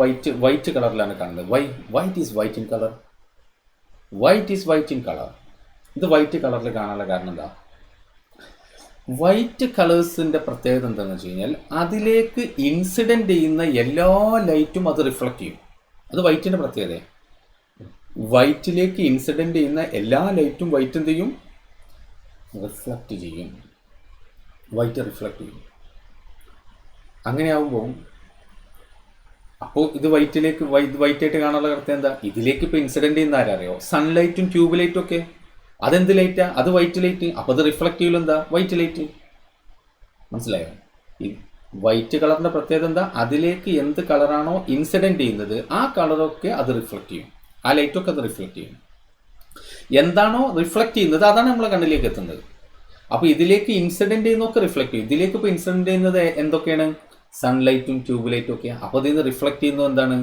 [SPEAKER 1] വൈറ്റ് കളറിലാണ് കാണുന്നത്. White is white in colour. ഇത് വൈറ്റ് കളറിൽ കാണാനുള്ള കാരണം എന്താ? വൈറ്റ് കളേഴ്സിൻ്റെ പ്രത്യേകത എന്താണെന്ന് വെച്ച് കഴിഞ്ഞാൽ അതിലേക്ക് ഇൻസിഡൻറ്റ് ചെയ്യുന്ന എല്ലാ ലൈറ്റും അത് റിഫ്ലക്റ്റ് ചെയ്യും. അത് വൈറ്റിൻ്റെ പ്രത്യേകത. വൈറ്റിലേക്ക് ഇൻസിഡൻറ്റ് ചെയ്യുന്ന എല്ലാ ലൈറ്റും വൈറ്റ് എന്ത് ചെയ്യും? റിഫ്ലക്റ്റ് ചെയ്യും. അങ്ങനെയാവുമ്പോൾ അപ്പോൾ ഇത് വൈറ്റായിട്ട് കാണാനുള്ള പ്രത്യേകത എന്താ? ഇതിലേക്ക് ഇപ്പോൾ ഇൻസിഡൻറ്റ് ചെയ്യുന്ന ആരറിയോ? സൺലൈറ്റും ട്യൂബ് ലൈറ്റും ഒക്കെ. അതെന്ത് ലൈറ്റാ? അത് വൈറ്റ് ലൈറ്റ്. അപ്പോൾ അത് റിഫ്ലക്റ്റ് ചെയ്യലും എന്താ? White light. മനസ്സിലായോ? ഈ വൈറ്റ് കളറിൻ്റെ പ്രത്യേകത എന്താ? അതിലേക്ക് എന്ത് കളറാണോ ഇൻസിഡൻറ്റ് ചെയ്യുന്നത് ആ കളറൊക്കെ അത് റിഫ്ലക്റ്റ് ചെയ്യും. ആ ലൈറ്റൊക്കെ അത് റിഫ്ലക്റ്റ് ചെയ്യും. എന്താണോ റിഫ്ലക്റ്റ് ചെയ്യുന്നത് അതാണ് നമ്മളെ കണ്ണിലേക്ക് എത്തുന്നത്. അപ്പോൾ ഇതിലേക്ക് ഇൻസിഡൻറ്റ് ചെയ്യുന്നതൊക്കെ റിഫ്ലക്റ്റ് ചെയ്യും. ഇതിലേക്ക് ഇപ്പോൾ ഇൻസിഡൻറ്റ് ചെയ്യുന്നത് എന്തൊക്കെയാണ്? സൺലൈറ്റും ട്യൂബ് ലൈറ്റും ഒക്കെ. അപ്പോൾ ഇതിൽ നിന്ന് റിഫ്ലക്റ്റ് ചെയ്യുന്നത് എന്താണ്?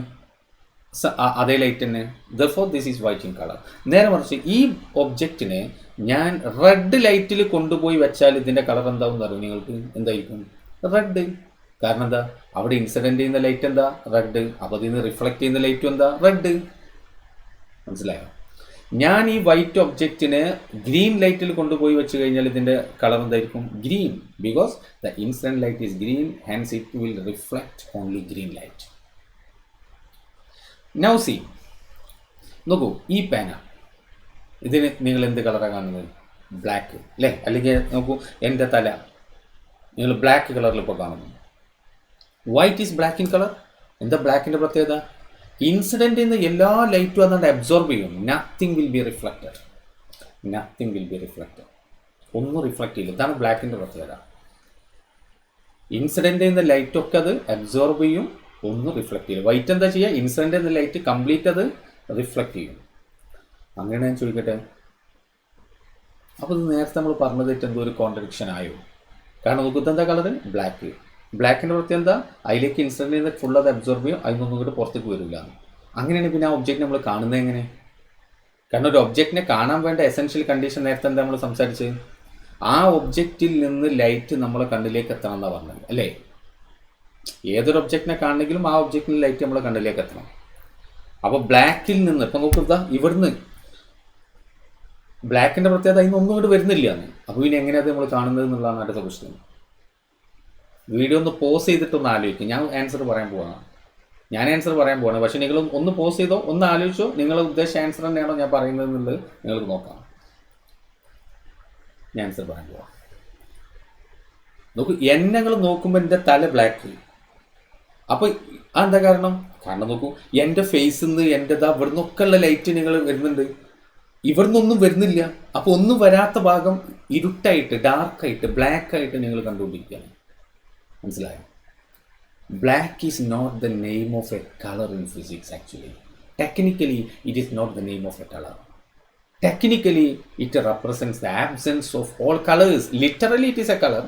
[SPEAKER 1] അതേ ലൈറ്റ് തന്നെ. Therefore this is white in colour. നേരെ മറിച്ച് ഈ ഒബ്ജക്റ്റിനെ ഞാൻ റെഡ് ലൈറ്റിൽ കൊണ്ടുപോയി വെച്ചാൽ ഇതിൻ്റെ കളർ എന്താവും അറിയും നിങ്ങൾക്ക്? എന്തായിരിക്കും? റെഡ്. കാരണം എന്താ? അവിടെ ഇൻസിഡൻറ്റ് ചെയ്യുന്ന ലൈറ്റ് എന്താ? റെഡ്. അപ്പോൾ അതിൽ നിന്ന് റിഫ്ലക്റ്റ് ചെയ്യുന്ന ലൈറ്റും എന്താ? റെഡ്. മനസ്സിലായോ? ഞാൻ ഈ വൈറ്റ് ഒബ്ജക്റ്റിനെ ഗ്രീൻ ലൈറ്റിൽ കൊണ്ടുപോയി വെച്ച് കഴിഞ്ഞാൽ ഇതിൻ്റെ കളർ എന്തായിരിക്കും? Green. Because the incident light is green, hence it will reflect only green light. Now see, നോക്കൂ, ഈ പേന, ഇതിന് നിങ്ങൾ എന്ത് കളറാണ് കാണുന്നത്? ബ്ലാക്ക് അല്ലേ? അല്ലെങ്കിൽ നോക്കൂ, എൻ്റെ തല നിങ്ങൾ ബ്ലാക്ക് കളറിൽ ഇപ്പോൾ കാണുന്നു. White is black in colour. എന്താ ബ്ലാക്കിൻ്റെ പ്രത്യേകത? ഇൻസിഡൻറ്റ് ചെയ്യുന്ന എല്ലാ ലൈറ്റും അതാണ്ട് അബ്സോർബ് ചെയ്യും. Nothing will be reflected. ഒന്നും റിഫ്ലക്റ്റ് ചെയ്യില്ല. ഇതാണ് ബ്ലാക്കിൻ്റെ പ്രത്യേകത. ഇൻസിഡൻറ്റ് ചെയ്യുന്ന ലൈറ്റൊക്കെ അത് അബ്സോർബ് ചെയ്യും, ഒന്നും റിഫ്ലക്റ്റ് ചെയ്യില്ല. വൈറ്റ് എന്താ ചെയ്യുക, ഇൻസിഡൻ്റ് എന്ന ലൈറ്റ് കംപ്ലീറ്റ് അത് റിഫ്ലക്റ്റ് ചെയ്യും. അങ്ങനെ ഞാൻ ചോദിക്കട്ടെ, അപ്പോൾ ഇത് നേരത്തെ നമ്മൾ പറഞ്ഞതായിട്ട് എന്തോ ഒരു കോൺട്രഡിക്ഷൻ ആയോ? കാരണം നോക്കുന്നത് എന്താ കളറ്, ബ്ലാക്ക്. ബ്ലാക്കിൻ്റെ പ്രത്യേകം എന്താ, അതിലേക്ക് ഇൻസിഡൻ്റ് ചെയ്ത് ഫുൾ അത് അബ്സോർബ് ചെയ്യും, അതിനൊന്നും കൂടി പുറത്തേക്ക് വരില്ല. അങ്ങനെയാണ് പിന്നെ ആ ഒബ്ജക്റ്റ് നമ്മൾ കാണുന്നത് എങ്ങനെ? കാരണം ഒരു ഒബ്ജക്റ്റിനെ കാണാൻ വേണ്ട എസെൻഷ്യൽ കണ്ടീഷൻ നേരത്തെ എന്താ നമ്മൾ സംസാരിച്ചത്, ആ ഒബ്ജക്റ്റിൽ നിന്ന് ലൈറ്റ് നമ്മളെ കണ്ണിലേക്ക് എത്തണം എന്നാണ് പറഞ്ഞത് അല്ലേ? ഏതൊരു ഒബ്ജക്റ്റിനെ കാണണമെങ്കിലും ആ ഒബ്ജക്റ്റിൽ ലൈറ്റ് നമ്മളെ കണ്ണിലേക്ക് എത്തണം. അപ്പോൾ ബ്ലാക്കിൽ നിന്ന് ഇപ്പം നോക്കുക, ഇവിടുന്ന് ബ്ലാക്കിൻ്റെ പ്രത്യേകത അതിന് ഒന്നും ഇങ്ങോട്ട് വരുന്നില്ല എന്ന്. അപ്പോൾ പിന്നെ എങ്ങനെയാണ് നമ്മൾ കാണുന്നത് എന്നുള്ളതാണ് അടുത്ത ക്വസ്റ്റ്യൻ. വീഡിയോ ഒന്ന് പോസ് ചെയ്തിട്ടൊന്ന് ആലോചിക്കും. ഞാൻ ആൻസർ പറയാൻ പോവാണ്. പക്ഷേ നിങ്ങൾ ഒന്ന് പോസ് ചെയ്തോ, ഒന്ന് ആലോചിച്ചോ, നിങ്ങളുടെ ഉദ്ദേശ ആൻസർ തന്നെയാണോ ഞാൻ പറയുന്നത് എന്നുള്ളത് നിങ്ങൾക്ക് നോക്കാം. ഞാൻ ആൻസർ പറയാൻ പോവാം. നോക്കൂ, എന്നെ നോക്കുമ്പോൾ എൻ്റെ തല ബ്ലാക്ക്. അപ്പോൾ അതെന്താ കാരണം നോക്കൂ, എൻ്റെ ഫേസിൽ നിന്ന് എൻ്റെതാ ഇവിടെ നിന്നൊക്കെ ഉള്ള ലൈറ്റ് നിങ്ങൾ വരുന്നുണ്ട്, ഇവിടുന്നൊന്നും വരുന്നില്ല. അപ്പോൾ ഒന്നും വരാത്ത ഭാഗം ഇരുട്ടായിട്ട്, ഡാർക്കായിട്ട്, ബ്ലാക്കായിട്ട് നിങ്ങൾ കണ്ടുകൊണ്ടിരിക്കുകയാണ്. മനസ്സിലായോ? Black is not the name of a color in physics actually. Technically, it is not the name of a color. Technically, it represents the absence of all colors. Literally, it is a color.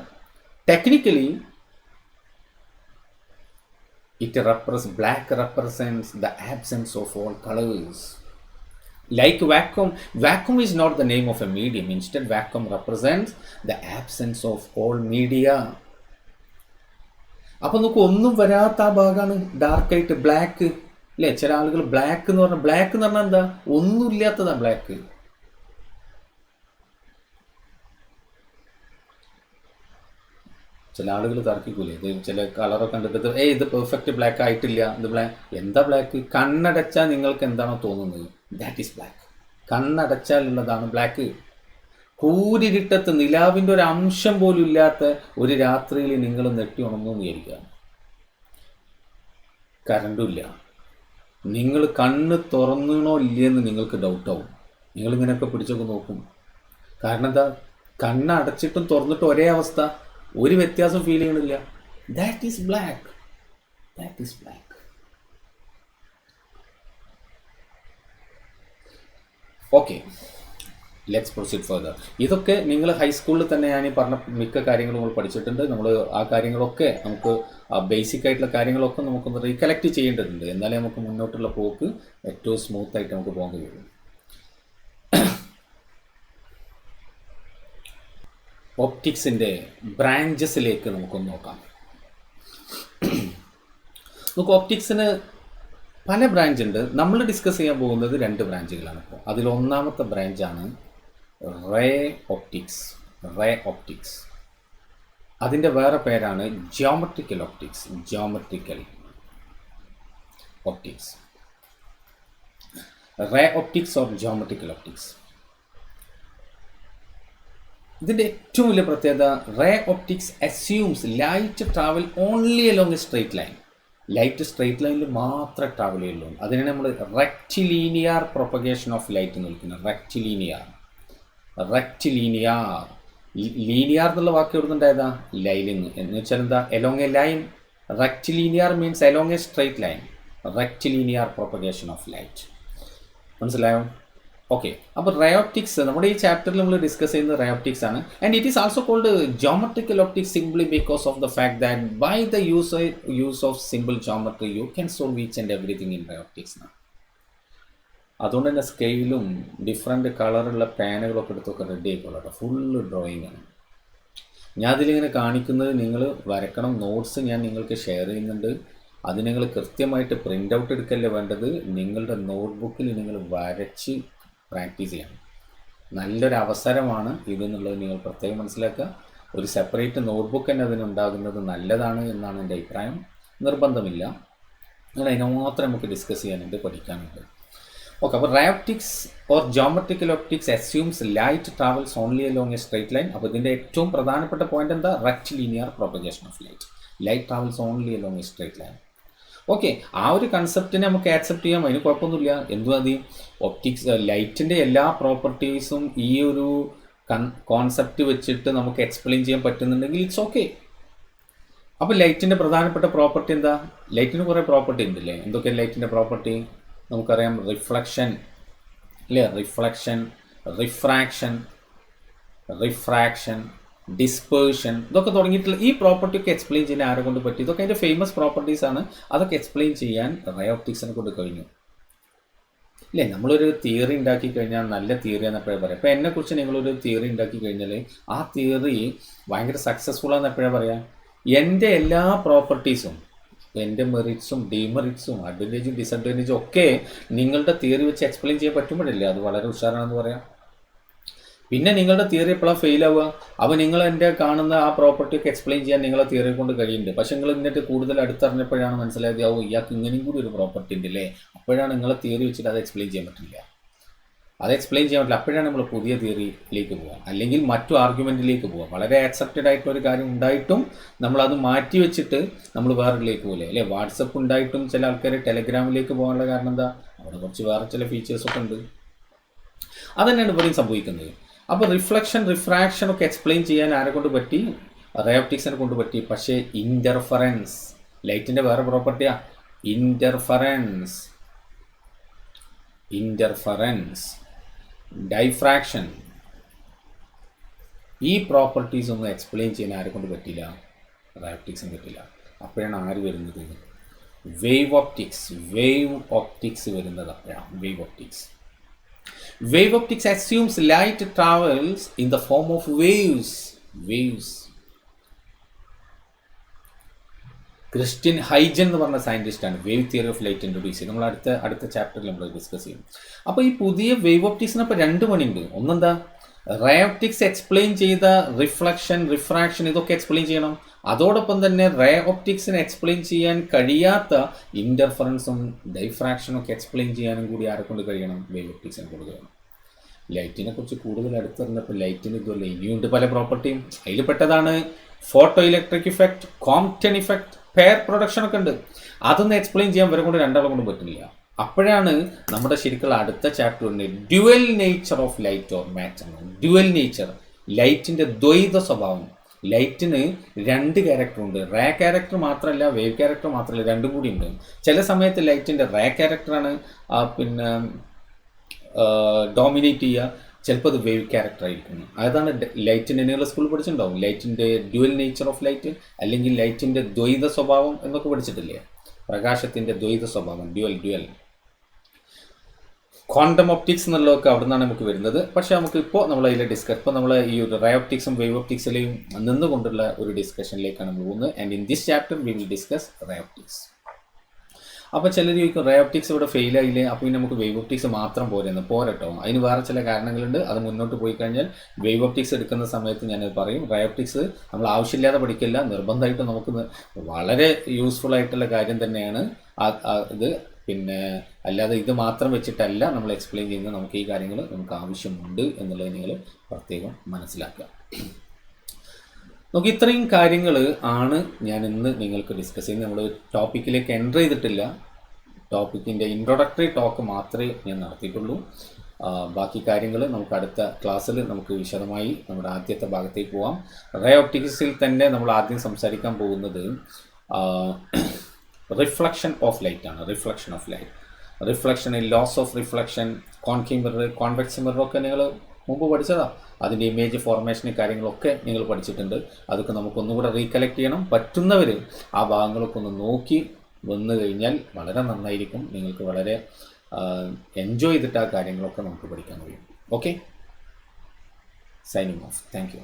[SPEAKER 1] Technically, black represents the absence of all colors. Like vacuum is not the name of a medium. Instead, vacuum represents the absence of all media. അപ്പോൾ നമുക്ക് ഒന്നും വരാത്ത ആ ഭാഗമാണ് ഡാർക്കായിട്ട് black അല്ലേ? ചില ആളുകൾ black എന്ന് പറഞ്ഞാൽ എന്താ, ഒന്നുമില്ലാത്തതാണ് ബ്ലാക്ക്. ചില ആളുകൾ തർക്കിക്കൂലേ, ഇത് ചില കളറൊക്കെ കണ്ടിട്ട് ഇത് പെർഫെക്റ്റ് ബ്ലാക്ക് ആയിട്ടില്ല, ഇത് എന്താ ബ്ലാക്ക്? കണ്ണടച്ചാൽ നിങ്ങൾക്ക് എന്താണോ തോന്നുന്നത്, ദാറ്റ് ഈസ് ബ്ലാക്ക്. കണ്ണടച്ചാലുള്ളതാണ് ബ്ലാക്ക്. കൂരിരുട്ടത്ത് നിലാവിൻ്റെ ഒരു അംശം പോലും ഇല്ലാത്ത ഒരു രാത്രിയിൽ നിങ്ങൾ നെട്ടി ഉണർന്നു വിചാരിക്കുക, കറണ്ടുമില്ല, നിങ്ങൾ കണ്ണ് തുറന്നണോ ഇല്ലയെന്ന് നിങ്ങൾക്ക് ഡൗട്ടാവും. നിങ്ങളിങ്ങനെയൊക്കെ പിടിച്ചൊക്കെ നോക്കും. കാരണം എന്താ, കണ്ണ് അടച്ചിട്ടും തുറന്നിട്ടും ഒരേ അവസ്ഥ, ഒരു വ്യത്യാസം ഫീൽ ചെയ്യണില്ല. That is black. Okay, let's proceed further. ഇതൊക്കെ നിങ്ങൾ ഹൈസ്കൂളിൽ തന്നെ ഞാൻ പറഞ്ഞ മിക്ക കാര്യങ്ങളും നമ്മൾ പഠിച്ചിട്ടുണ്ട്. നമ്മൾ ആ കാര്യങ്ങളൊക്കെ നമുക്ക് ബേസിക് ആയിട്ടുള്ള കാര്യങ്ങളൊക്കെ നമുക്കൊന്ന് റീകളക്ട് ചെയ്യേണ്ടതുണ്ട്. എന്നാലേ നമുക്ക് മുന്നോട്ടുള്ള പോക്ക് ഏറ്റവും സ്മൂത്തായിട്ട് നമുക്ക് പോകാൻ കഴിയുള്ളൂ. ഒപ്റ്റിക്സിൻ്റെ ബ്രാഞ്ചസിലേക്ക് നമുക്കൊന്ന് നോക്കാം. നമുക്ക് ഒപ്റ്റിക്സിന് പല ബ്രാഞ്ച് ഉണ്ട്. നമ്മൾ ഡിസ്കസ് ചെയ്യാൻ പോകുന്നത് 2 ബ്രാഞ്ചുകളാണ് ഇപ്പോൾ. അതിലൊന്നാമത്തെ ബ്രാഞ്ചാണ് റേ ഒപ്റ്റിക്സ്. അതിൻ്റെ വേറെ പേരാണ് geometrical optics. Ray optics or geometrical optics. ഇതിൻ്റെ ഏറ്റവും വലിയ പ്രത്യേകത, ray optics assumes light travel only along a straight line. Light straight ലൈനിൽ മാത്രമേ ട്രാവൽ ചെയ്യുള്ളൂ. അതിനെ നമ്മൾ റെക്റ്റിലീനിയർ പ്രൊപ്പഗേഷൻ ഓഫ് ലൈറ്റ് എന്ന് വിളിക്കുന്നത്. റെക്റ്റിലീനിയർ ലീനിയർ എന്നുള്ള വാക്ക് എവിടുന്നുണ്ടായതാ, ലൈനിങ് എന്ന് വെച്ചാൽ എന്താ, along a line. Rectilinear means along a straight line. Rectilinear propagation of light. മനസ്സിലായോ? ഓക്കെ, അപ്പോൾ റേ ഒപ്റ്റിക്സ് നമ്മുടെ ഈ ചാപ്റ്ററിൽ നമ്മൾ ഡിസ്കസ് ചെയ്യുന്നത് റേ ഒപ്റ്റിക്സ് ആണ്. And it is also called geometrical optics simply because of the fact that by the use of simple geometry you can solve each and everything in ray optics. അതുകൊണ്ട് തന്നെ സ്കെയിലും different കളറുള്ള പാനുകളൊക്കെ എടുത്തൊക്കെ ready ആയിക്കോളട്ടെ. Full drawing ആണ്. ഞാൻ അതിലിങ്ങനെ കാണിക്കുന്നത് നിങ്ങൾ വരക്കണം. നോട്ട്സ് ഞാൻ നിങ്ങൾക്ക് ഷെയർ ചെയ്യുന്നുണ്ട്. അത് നിങ്ങൾ കൃത്യമായിട്ട് പ്രിൻ്റ് ഔട്ട് എടുക്കല്ലേ വേണ്ടത്, നിങ്ങളുടെ നോട്ട്ബുക്കിൽ നിങ്ങൾ വരച്ച് പ്രാക്ടീസ് ചെയ്യണം. നല്ലൊരു അവസരമാണ് ഇതെന്നുള്ളത് നിങ്ങൾ പ്രത്യേകം മനസ്സിലാക്കുക. ഒരു സെപ്പറേറ്റ് നോട്ട്ബുക്ക് തന്നെ അതിനുണ്ടാകുന്നത് നല്ലതാണ് എന്നാണ് എൻ്റെ അഭിപ്രായം. നിർബന്ധമില്ല, നിങ്ങൾ അതിനെ മാത്രം നമുക്ക് ഡിസ്കസ് ചെയ്യാനുണ്ട്, പഠിക്കാനുണ്ട്. ഓക്കെ, അപ്പോൾ ray optics or geometrical optics assumes light travels only along a straight line. അപ്പോൾ ഇതിൻ്റെ ഏറ്റവും പ്രധാനപ്പെട്ട പോയിന്റ് എന്താ, rectilinear propagation of light travels only along a straight line. Okay, ആ ഒരു കൺസെപ്റ്റിനെ നമുക്ക് ആക്സെപ്റ്റ് ചെയ്യാം, അതിന് കുഴപ്പമൊന്നുമില്ല. എന്തുമതി, ഒപ്റ്റിക്സ് ലൈറ്റിൻ്റെ എല്ലാ പ്രോപ്പർട്ടീസും ഈ ഒരു കോൺസെപ്റ്റ് വെച്ചിട്ട് നമുക്ക് എക്സ്പ്ലെയിൻ ചെയ്യാൻ പറ്റുന്നുണ്ടെങ്കിൽ ഇറ്റ്സ് ഓക്കെ. അപ്പോൾ ലൈറ്റിൻ്റെ പ്രധാനപ്പെട്ട പ്രോപ്പർട്ടി എന്താ? ലൈറ്റിന് കുറേ പ്രോപ്പർട്ടി ഉണ്ടല്ലേ. എന്തൊക്കെയാണ് ലൈറ്റിൻ്റെ പ്രോപ്പർട്ടി? നമുക്കറിയാം റിഫ്ലക്ഷൻ അല്ലേ, റിഫ്ലക്ഷൻ, റിഫ്രാക്ഷൻ, ഡിസ്പേർഷൻ, ഇതൊക്കെ തുടങ്ങിയിട്ടുള്ള ഈ പ്രോപ്പർട്ടി ഒക്കെ എക്സ്പ്ലെയിൻ ചെയ്യാൻ ആരെ കൊണ്ട് പറ്റി? ഇതൊക്കെ അതിൻ്റെ ഫേമസ് പ്രോപ്പർട്ടീസ് ആണ്. അതൊക്കെ എക്സ്പ്ലെയിൻ ചെയ്യാൻ റേ ഓപ്റ്റിക്സിനെ കൊണ്ട് കഴിഞ്ഞു ഇല്ലേ. നമ്മളൊരു തിയറി ഉണ്ടാക്കി കഴിഞ്ഞാൽ നല്ല തിയറി എന്നെപ്പോഴാണ് പറയാം. ഇപ്പോൾ എന്നെക്കുറിച്ച് നിങ്ങളൊരു തിയറി ഉണ്ടാക്കി കഴിഞ്ഞാൽ ആ തിയറി ഭയങ്കര സക്സസ്ഫുൾ ആണെന്ന് എപ്പോഴാണ് പറയാം? എൻ്റെ എല്ലാ പ്രോപ്പർട്ടീസും, എൻ്റെ മെറിറ്റ്സും ഡിമെറിറ്റ്സും അഡ്വാൻറ്റേജും ഡിസഡ്വാൻറ്റേജും ഒക്കെ നിങ്ങളുടെ തിയറി വെച്ച് എക്സ്പ്ലെയിൻ ചെയ്യാൻ പറ്റുമ്പോഴല്ലേ അത് വളരെ ഉഷാറാണെന്ന് പറയാം. പിന്നെ നിങ്ങളുടെ തിയറി എപ്പോഴാണ് ഫെയിൽ ആവുക? അപ്പോൾ നിങ്ങൾ എൻ്റെ കാണുന്ന ആ പ്രോപ്പർട്ടി ഒക്കെ എക്സ്പ്ലെയിൻ ചെയ്യാൻ നിങ്ങളെ തിയറി കൊണ്ട് കഴിയുന്നുണ്ട്. പക്ഷേ നിങ്ങൾ എന്നിട്ട് കൂടുതൽ അടുത്തറിഞ്ഞപ്പോഴാണ് മനസ്സിലായത് ഇയാൾക്ക് ഇങ്ങനെയും കൂടി ഒരു പ്രോപ്പർട്ടി ഉണ്ട് അല്ലേ. അപ്പോഴാണ് നിങ്ങളെ തിയറി വെച്ചിട്ട് അത് എക്സ്പ്ലെയിൻ ചെയ്യാൻ പറ്റില്ല. അപ്പോഴാണ് നമ്മൾ പുതിയ തിയറിയിലേക്ക് പോവുക, അല്ലെങ്കിൽ മറ്റു ആർഗ്യുമെൻറ്റിലേക്ക് പോവുക. വളരെ ആക്സെപ്റ്റഡ് ആയിട്ടുള്ള ഒരു കാര്യം ഉണ്ടായിട്ടും നമ്മളത് മാറ്റി വെച്ചിട്ട് നമ്മൾ വേറെയിലേക്ക് പോലെ അല്ലേ. വാട്സപ്പ് ഉണ്ടായിട്ടും ചില ആൾക്കാർ ടെലഗ്രാമിലേക്ക് പോകാനുള്ള കാരണം എന്താ? അവിടെ കുറച്ച് വേറെ ചില ഫീച്ചേഴ്സൊക്കെ ഉണ്ട്. അതന്നെയാണ് ഇവിടെയും സംഭവിക്കുന്നത്. അപ്പോൾ റിഫ്ലക്ഷൻ, റിഫ്രാക്ഷൻ ഒക്കെ എക്സ്പ്ലെയിൻ ചെയ്യാൻ ആരെ കൊണ്ട് പറ്റി? റേ ഓപ്റ്റിക്സിനെ കൊണ്ട് പറ്റി. പക്ഷേ ഇൻ്റർഫറൻസ്, ലൈറ്റിൻ്റെ വേറെ പ്രോപ്പർട്ടിയാ ഇൻ്റർഫറൻസ്, ഡൈഫ്രാക്ഷൻ, ഈ പ്രോപ്പർട്ടീസ് ഒന്നും എക്സ്പ്ലെയിൻ ചെയ്യാൻ ആരെ കൊണ്ട് പറ്റില്ല? റേ ഓപ്റ്റിക്സിന് പറ്റില്ല. അപ്പോഴാണ് ആര് വരുന്നത്? വേവ് ഓപ്റ്റിക്സ് വരുന്നത് അപ്പോഴാണ്. Wave optics assumes light travels in the form of waves. Christian Huygens എന്ന് പറഞ്ഞ സയൻറ്റിസ്റ്റാണ് wave theory of light introduce ചെയ്ത്. നമ്മൾ അടുത്ത ചാപ്റ്ററിൽ നമ്മൾ ഡിസ്കസ് ചെയ്യും. അപ്പോൾ ഈ പുതിയ വേവ് ഓപ്റ്റിക്സിന് അപ്പോൾ രണ്ട് പണിയുണ്ട്. ഒന്നെന്താ? റേ ഓപ്റ്റിക്സ് എക്സ്പ്ലെയിൻ ചെയ്ത റിഫ്ലക്ഷൻ, റിഫ്രാക്ഷൻ ഇതൊക്കെ എക്സ്പ്ലെയിൻ ചെയ്യണം. അതോടൊപ്പം തന്നെ റേ ഓപ്റ്റിക്സിന് എക്സ്പ്ലെയിൻ ചെയ്യാൻ കഴിയാത്ത ഇൻ്റർഫറൻസും ഡൈഫ്രാക്ഷനും ഒക്കെ എക്സ്പ്ലെയിൻ ചെയ്യാനും കൂടി ആരെ കൊണ്ട് കഴിയണം? വേവ് ഓപ്റ്റിക്സിനെ കൊണ്ട് കഴിയണം. ലൈറ്റിനെ കുറിച്ച് കൂടുതൽ അടുത്തറിഞ്ഞപ്പോൾ ലൈറ്റിന് ഇതുപോലെ ഇനിയുണ്ട് പല പ്രോപ്പർട്ടിയും. അതിൽ പെട്ടതാണ് photo electric effect, Compton effect, pair production ഒക്കെ ഉണ്ട്. അതൊന്നും എക്സ്പ്ലെയിൻ ചെയ്യാൻ വരെ കൊണ്ട് രണ്ടാളെ കൊണ്ട് പറ്റില്ല. അപ്പോഴാണ് നമ്മുടെ ശരിക്കുള്ള അടുത്ത ചാപ്റ്ററിൻ്റെ dual nature of light or matter. Dual nature, ലൈറ്റിൻ്റെ ദ്വൈത സ്വഭാവം. ലൈറ്റിന് രണ്ട് ക്യാരക്ടറുണ്ട്. റേ ക്യാരക്ടർ മാത്രമല്ല, വേവ് ക്യാരക്ടർ മാത്രമല്ല, രണ്ടും കൂടി ഉണ്ട്. ചില സമയത്ത് ലൈറ്റിൻ്റെ റേ ക്യാരക്ടറാണ് പിന്നെ ഡോമിനേറ്റ് ചെയ്യുക, ചിലപ്പോൾ അത് വേവ് ക്യാരക്ടർ ആയിരിക്കും. അതാണ് ലൈറ്റിൻ്റെ, നിങ്ങൾ സ്കൂളിൽ പഠിച്ചിട്ടുണ്ടാവും ലൈറ്റിൻ്റെ ഡ്യുവൽ നേച്ചർ ഓഫ് ലൈറ്റ്, അല്ലെങ്കിൽ ലൈറ്റിൻ്റെ ദ്വൈത സ്വഭാവം എന്നൊക്കെ പഠിച്ചിട്ടില്ലേ? പ്രകാശത്തിൻ്റെ ദ്വൈത സ്വഭാവം, ഡ്യുവൽ. ക്വാണ്ടം ഒപ്റ്റിക്സ് എന്നുള്ളതൊക്കെ അവിടെ നിന്നാണ് നമുക്ക് വരുന്നത്. പക്ഷേ നമുക്ക് ഇപ്പോൾ നമ്മൾ അതിൽ ഇപ്പോൾ നമ്മൾ ഈ ഒരു റേ ഒപ്റ്റിക്സും വേവ് ഒപ്റ്റിക്സിലെയും നിന്നുകൊണ്ടുള്ള ഒരു ഡിസ്കഷനിലേക്കാണ് നമ്മൾ പോകുന്നത്. And in this chapter we will discuss ray optics. അപ്പോൾ ചിലർ ചോദിക്കും റേ ഒപ്റ്റിക്സ് ഇവിടെ ഫെയിൽ ആയില്ലേ, അപ്പോൾ ഇനി നമുക്ക് വേവ് ഒപ്റ്റിക്സ് മാത്രം പോരട്ടോ. അതിന് വേറെ ചില കാരണങ്ങളുണ്ട്. അത് മുന്നോട്ട് പോയി കഴിഞ്ഞാൽ വേവ് ഒപ്റ്റിക്സ് എടുക്കുന്ന സമയത്ത് ഞാനത് പറയും. റേ ഒപ്റ്റിക്സ് നമ്മൾ ആവശ്യമില്ലാതെ പഠിക്കില്ല, നിർബന്ധമായിട്ട് നമുക്ക് വളരെ യൂസ്ഫുൾ ആയിട്ടുള്ള കാര്യം തന്നെയാണ് ഇത്. പിന്നെ അല്ലാതെ ഇത് മാത്രം വെച്ചിട്ടല്ല നമ്മൾ എക്സ്പ്ലെയിൻ ചെയ്യുന്നത്. നമുക്ക് ഈ കാര്യങ്ങൾ നമുക്ക് ആവശ്യമുണ്ട് എന്നുള്ളത് നിങ്ങൾ പ്രത്യേകം മനസ്സിലാക്കുക. നമുക്ക് ഇത്രയും കാര്യങ്ങൾ ആണ് ഞാൻ ഇന്ന് നിങ്ങൾക്ക് ഡിസ്കസ് ചെയ്യുന്നത്. നമ്മൾ ടോപ്പിക്കിലേക്ക് എൻ്റർ ചെയ്തിട്ടില്ല. ടോപ്പിക്കിൻ്റെ ഇൻട്രൊഡക്ടറി ടോക്ക് മാത്രമേ ഞാൻ നടത്തിയിട്ടുള്ളൂ. ബാക്കി കാര്യങ്ങൾ നമുക്ക് അടുത്ത ക്ലാസ്സിൽ നമുക്ക് വിശദമായി നമ്മുടെ ആദ്യത്തെ ഭാഗത്തേക്ക് പോകാം. റേ ഒപ്റ്റിക്സിൽ തന്നെ നമ്മൾ ആദ്യം സംസാരിക്കാൻ പോകുന്നത് റിഫ്ലക്ഷൻ ഓഫ് ലൈറ്റ് ആണ്. Reflection, laws of reflection, concave mirror, convex മിററൊക്കെ നിങ്ങൾ മുമ്പ് പഠിച്ചതാണ്. അതിൻ്റെ ഇമേജ് ഫോർമേഷനും കാര്യങ്ങളൊക്കെ നിങ്ങൾ പഠിച്ചിട്ടുണ്ട്. അതൊക്കെ നമുക്കൊന്നുകൂടെ റീകളക്ട് ചെയ്യണം. പറ്റുന്നവർ ആ ഭാഗങ്ങളൊക്കെ ഒന്ന് നോക്കി വന്നു കഴിഞ്ഞാൽ വളരെ നന്നായിരിക്കും. നിങ്ങൾക്ക് വളരെ എൻജോയ് ചെയ്തിട്ട് ആ കാര്യങ്ങളൊക്കെ നമുക്ക് പഠിക്കാൻ കഴിയും. Okay, signing off. Thank you.